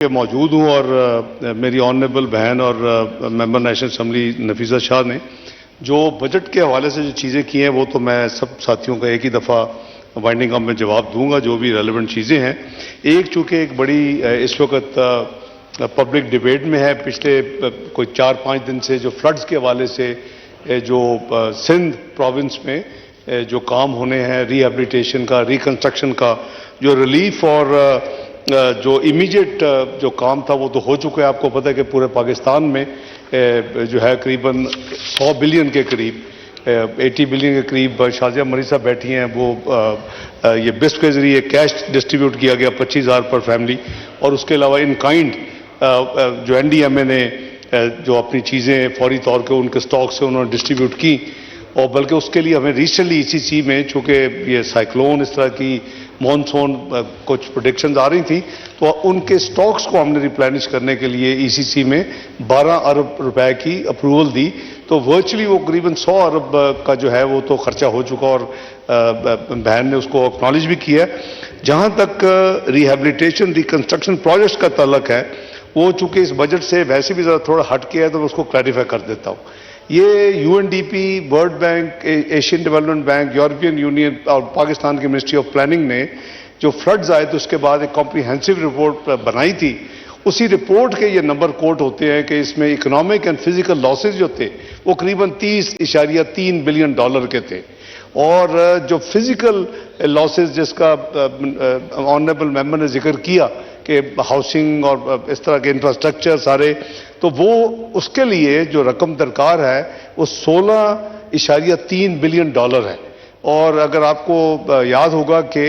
के मौजूद हूँ और मेरी ऑनरेबल बहन और member national assembly Nafisa Shah ने जो बजट के हवाले से जो चीज़ें की हैं वो तो मैं सब साथियों का एक ही दफ़ा वाइंडिंग अप में जवाब दूंगा जो भी रेलेवेंट चीज़ें हैं। एक चूँकि एक बड़ी इस वक्त पब्लिक डिबेट में है, पिछले कोई 4-5 दिन से जो फ्लड्स के हवाले से जो सिंध प्रोविंस में जो काम होने हैं रिहेबिलिटेशन का, रिकंस्ट्रक्शन का, जो रिलीफ और जो इमीडिएट जो काम था वो तो हो चुका है। आपको पता है कि पूरे पाकिस्तान में जो है करीबन 100 बिलियन के करीब 80 बिलियन के करीब शाजिया मरी साहब बैठी हैं, वो ये बिस्प के जरिए कैश डिस्ट्रीब्यूट किया गया 25,000 पर फैमिली, और उसके अलावा इन काइंड जो एनडीएमए ने जो अपनी चीज़ें फौरी तौर पर उनके स्टॉक से उन्होंने डिस्ट्रीब्यूट की, और बल्कि उसके लिए हमें रिसेंटली ईसीसी में चूँकि ये साइक्लोन इस तरह की मॉनसून कुछ प्रोडिक्शंस आ रही थी तो उनके स्टॉक्स को हमने रिप्लेनिश करने के लिए ईसीसी में 12 अरब रुपए की अप्रूवल दी। तो वर्चुअली वो करीबन 100 अरब का जो है वो तो खर्चा हो चुका और बहन ने उसको एक्नॉलेज भी किया। जहाँ तक रिहेबिलिटेशन रिकंस्ट्रक्शन प्रोजेक्ट्स का ताल्लुक है वो चूँकि इस बजट से वैसे भी ज़रा थोड़ा हट के है तो मैं उसको क्लैरिफाई कर देता हूँ। ये UNDP, world bank, Asian development bank, European union और पाकिस्तान की मिनिस्ट्री ऑफ प्लानिंग ने जो फ्लड्स आए तो उसके बाद एक कॉम्प्रिहेंसिव रिपोर्ट बनाई थी। उसी रिपोर्ट के ये नंबर कोट होते हैं कि इसमें इकोनॉमिक एंड फिजिकल लॉसेज जो थे वो करीबन 30.3 बिलियन डॉलर के थे, और जो फिजिकल लॉसेज जिसका ऑनरेबल मेंबर ने जिक्र किया कि हाउसिंग और इस तरह के इंफ्रास्ट्रक्चर सारे, तो वो उसके लिए जो रकम दरकार है वो 16.3 बिलियन डॉलर है। और अगर आपको याद होगा कि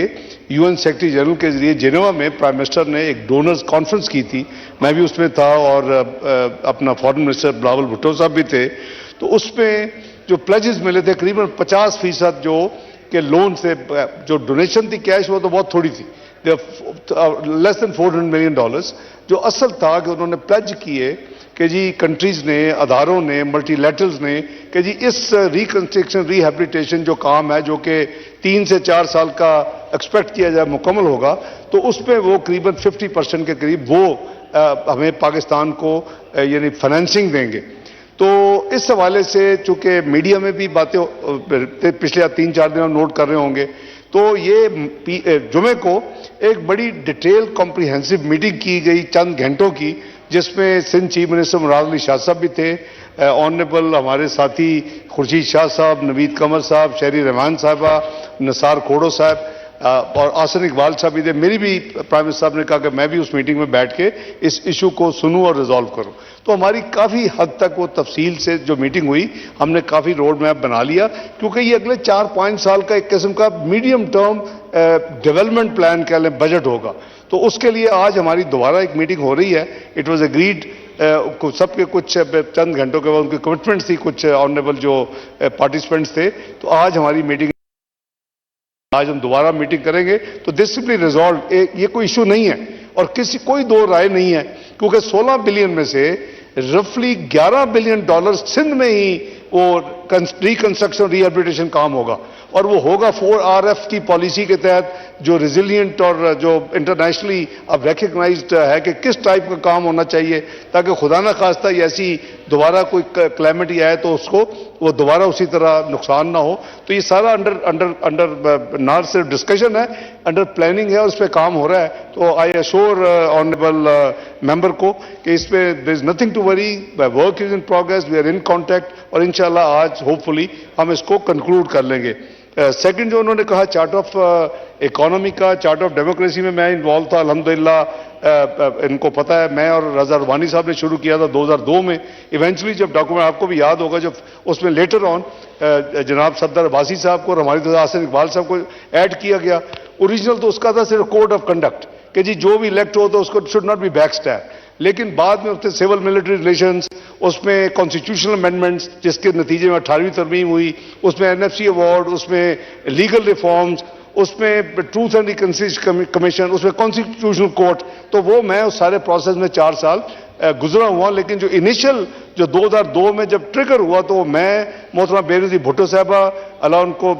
यूएन सेक्रेटरी जनरल के जरिए जिनेवा में प्राइम मिनिस्टर ने एक डोनर्स कॉन्फ्रेंस की थी, मैं भी उसमें था और अपना फॉरेन मिनिस्टर बिलावल भुट्टो साहब भी थे, तो उसमें जो प्लेजेस मिले थे करीबन 50% जो के लोन से जो डोनेशन थी कैश वो तो बहुत थोड़ी थी, लेस देन $400 मिलियन। जो असल था कि उन्होंने प्लेज किए कि जी कंट्रीज ने, अदारों ने, मल्टीलैटरल्स ने कि जी इस रिकंस्ट्रक्शन रिहेबिलिटेशन जो काम है जो कि 3 से 4 साल का एक्सपेक्ट किया जाए मुकम्मल होगा, तो उसमें वो करीबन 50% के करीब वो हमें पाकिस्तान को यानी फाइनेंसिंग देंगे। तो इस हवाले से चूंकि मीडिया में भी बातें पिछले 3-4 दिनों नोट कर रहे होंगे, तो ये जुमे को एक बड़ी डिटेल कॉम्प्रिहेंसिव मीटिंग की गई चंद घंटों की, जिसमें सिंध चीफ मिनिस्टर मुराद अली शाह साहब भी थे, ऑनरेबल हमारे साथी खुर्शीद शाह साहब, नवीद कमर साहब, शहरी रहमान साहबा, निसार खोड़ो साहब और आसन इकबाल साहब भी थे। मेरी भी प्राइम मिनिस्टर साहब ने कहा कि मैं भी उस मीटिंग में बैठ के इस इशू को सुनूं और रिजॉल्व करूं। तो हमारी काफ़ी हद तक वो तफसील से जो मीटिंग हुई, हमने काफ़ी रोड मैप बना लिया, क्योंकि ये अगले 4-5 साल का एक किस्म का मीडियम टर्म डेवलपमेंट प्लान कह लें, बजट होगा। तो उसके लिए आज हमारी दोबारा एक मीटिंग हो रही है। इट वॉज एग्रीड सबके कुछ चंद घंटों के बाद उनकी कमिटमेंट्स थी, कुछ ऑनरेबल जो पार्टिसिपेंट्स थे, तो आज हमारी मीटिंग, आज हम दोबारा मीटिंग करेंगे। तो दिस सिंपली रिजॉल्व, ये कोई इशू नहीं है और कोई दो राय नहीं है, क्योंकि 16 बिलियन में से रफली $11 बिलियन सिंध में ही वो रिकंस्ट्रक्शन रिहेबिलिटेशन काम होगा, और वो होगा 4RF की पॉलिसी के तहत, जो रेजिलिएंट और जो इंटरनेशनली अब रिकग्नाइज्ड है कि किस टाइप का काम होना चाहिए, ताकि खुदा न खास्ता ऐसी दोबारा कोई क्लाइमेटी आए तो उसको वो दोबारा उसी तरह नुकसान ना हो। तो ये सारा अंडर ना सिर्फ डिस्कशन है, अंडर प्लानिंग है और उस पर काम हो रहा है। तो आई अश्योर ऑनरेबल मेंबर को कि इसमें there is nothing to worry, work is in progress, we are in contact और इंशाल्लाह आज होपफुली हम इसको कंक्लूड कर लेंगे। सेकंड जो उन्होंने कहा चार्ट ऑफ इकोनॉमी का, चार्ट ऑफ डेमोक्रेसी में मैं इन्वॉल्व था अल्हम्दुलिल्लाह। इनको पता है, मैं और रजा रवानी साहब ने शुरू किया था 2002 में। इवेंचुअली जब डॉक्यूमेंट, आपको भी याद होगा, जब उसमें लेटर ऑन जनाब सदर अब्बासी साहब को और हमारी आसिफ इकबाल साहब को ऐड किया गया। ओरिजिनल तो उसका था सिर्फ कोड ऑफ कंडक्ट कि जी जो भी इलेक्ट हो तो उसको शुड नॉट बी बैकस्टैब, लेकिन बाद में उसमें सिविल मिलिट्री रिलेशंस, उसमें कॉन्स्टिट्यूशनल अमेंडमेंट्स जिसके नतीजे में 18वीं तरमीम हुई, उसमें एनएफसी अवार्ड, उसमें लीगल रिफॉर्म्स, उसमें ट्रूथ एंड रिकंसिलिएशन कमीशन, उसमें कॉन्स्टिट्यूशनल कोर्ट, तो वो मैं उस सारे प्रोसेस में 4 साल गुजरा हुआ। लेकिन जो इनिशियल जो 2002 में जब ट्रिगर हुआ तो मैं, मोहतरमा बेनज़ीर भुट्टो साहबा अल्लाह उनको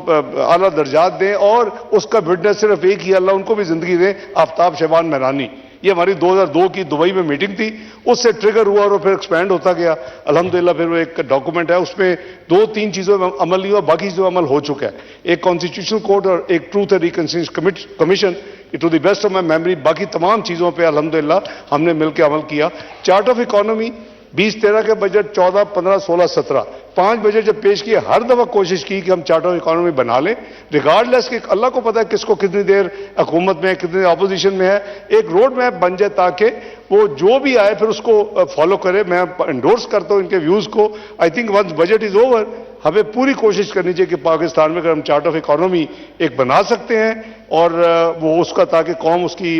आला दर्जात दें, और उसका विटनेस सिर्फ एक ही, अल्लाह उनको भी जिंदगी दें, आफ्ताब शहबान मेहरानी, ये हमारी 2002 की दुबई में मीटिंग थी, उससे ट्रिगर हुआ और फिर एक्सपैंड होता गया। अल्हम्दुलिल्लाह फिर वो एक डॉक्यूमेंट है, उसमें 2-3 चीज़ों में अमल नहीं हुआ, बाकी चीज़ों में अमल हो चुका है। एक कॉन्स्टिट्यूशनल कोर्ट और एक truth and reconciliation commission, to the best of my memory बाकी तमाम चीज़ों पर अल्हम्दुलिल्लाह हमने मिलकर अमल किया। चार्ट ऑफ इकोनॉमी 2013 के बजट 14, 15, 16, 17 5 बजट जब पेश किए, हर दफा कोशिश की कि हम चार्ट ऑफ इकोनॉमी बना लें, रिगार्डलेस कि अल्लाह को पता है किसको कितनी देर हुकूमत में है, कितनी देर अपोजिशन में है, एक रोड मैप बन जाए ताकि वो जो भी आए फिर उसको फॉलो करे। मैं एंडोर्स करता हूं इनके व्यूज को। I think once budget is over हमें पूरी कोशिश करनी चाहिए कि पाकिस्तान में अगर हम चार्ट ऑफ इकोनॉमी एक बना सकते हैं और वो उसका ताकि कौम उसकी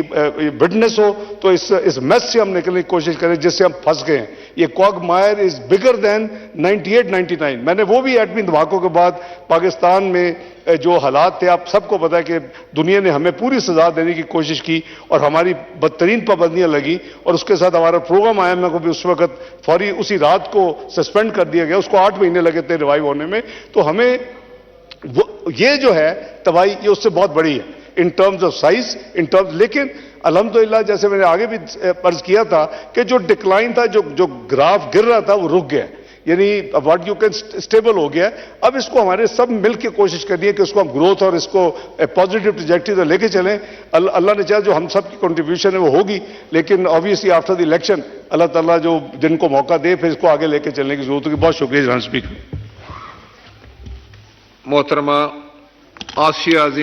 विटनेस हो, तो इस मेस से हम निकलने की कोशिश करें जिससे हम फंस गए हैं। ये क्वागमायर इज बिगर देन 98-99। मैंने वो भी एटमी धमाकों के बाद पाकिस्तान में जो हालात थे, आप सबको पता है कि दुनिया ने हमें पूरी सजा देने की कोशिश की और हमारी बदतरीन पाबंदियां लगी और उसके साथ हमारा प्रोग्राम IMF को भी उस वक्त फौरी उसी रात को सस्पेंड कर दिया गया। उसको 8 महीने लगे थे रिवाइव होने में। तो हमें ये जो है तबाही ये उससे बहुत बड़ी है in terms of size, in terms. लेकिन अल्हम्दुलिल्लाह जैसे मैंने आगे भी अर्ज किया था कि जो डिक्लाइन था, जो ग्राफ गिर रहा था वो रुक गया, यानी व्हाट यू कैन स्टेबल हो गया। अब इसको हमारे सब मिलकर कोशिश करनी है कि उसको हम ग्रोथ और इसको पॉजिटिव ट्रैजेक्टरी तो लेके चलें। अल्लाह ने चाहा जो हम सब की कंट्रीब्यूशन है वो होगी, लेकिन ऑब्वियसली आफ्टर द इलेक्शन अल्लाह ताला जो जिनको मौका दे फिर इसको आगे लेके चलने की जरूरत होगी। बहुत शुक्रिया जनाब स्पीकर। मोहतरमा आसिया